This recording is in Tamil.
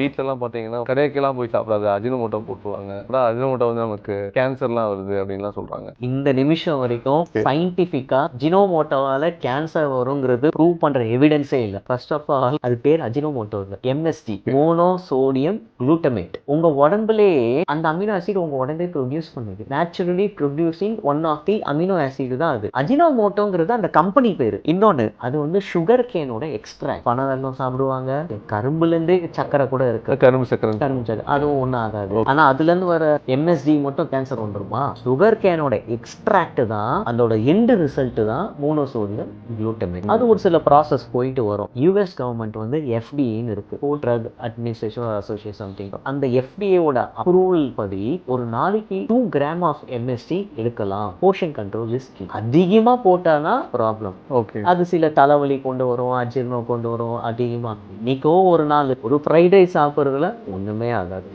வீட்டிலலாம் பார்த்தீங்கன்னா கடைக்கெல்லாம் போய் சாப்பிடாது அஜினோமோட்டோ போட்டுருவாங்க. அஜினோமோட்டோ வந்து நமக்கு கேன்சர்லாம் வருது அப்படின்லாம் சொல்கிறாங்க. இந்த நிமிஷம் வரைக்கும் சயின்டிஃபிக்கா அஜினோமோட்டோவால கேன்சர் வருங்கிறது ப்ரூவ் பண்ற எவிடன்ஸே இல்லை. ஃபர்ஸ்ட் ஆஃப் ஆல் அது பேர் அஜினோமோட்டோ இல்லை, எம்எஸ்ஜி, மோனோ சோடியம் குளூட்டமேட். உங்க உடம்புலேயே அந்த அமினோ ஆசிட் உங்க உடம்பே ப்ரொடியூஸ் பண்ணுது. Naturally producing one of the amino acid தான் அது. அஜினோமோட்டோங்கிறது அந்த கம்பெனி பேரு. இன்னொன்னு அது வந்து சுகர் கேனோட எக்ஸ்ட்ராக்ட். பனவெல்லம் சாப்பிடுவாங்க, கரும்புல இருந்தே சக்கரை கூட இருக்கு, கரும்பு சக்கரை அதுவும் ஒன்றும் ஆகாது. ஆனா அதுல இருந்து வர எம்எஸ்ஜி மட்டும் கேன்சர் வந்துருமா? சுகர் கேனோட எக்ஸ்ட்ராக்ட் தான், அதோட எண்ட் ரிசல்ட் தான் மோனோசோடியம் குளூட்டமேட். அது ஒரு சில ப்ராசஸ் போயிட்டு வரும். யூஎஸ் கவர்மெண்ட் வந்து எஃப்டிஏன்னு இருக்கு, food drug administration association something. அந்த எஃப்டிஏவோட அப்ரூவல் படி ஒரு நாளைக்கு 2 கிராம் ஆஃப் எம்எஸ்டி எடுக்கலாம். Portion control is key. அதிகமா போட்டானா ப்ராப்ளம். ஓகே, அது சில தலைவலி கொண்டு வரும், அஜீரணம் கொண்டு வரும். அதிகமா இன்னைக்கோ ஒரு நாள் ஒரு ஃப்ரைட் ரைஸ் சாப்பிட்றதுல ஒண்ணுமே ஆகாது.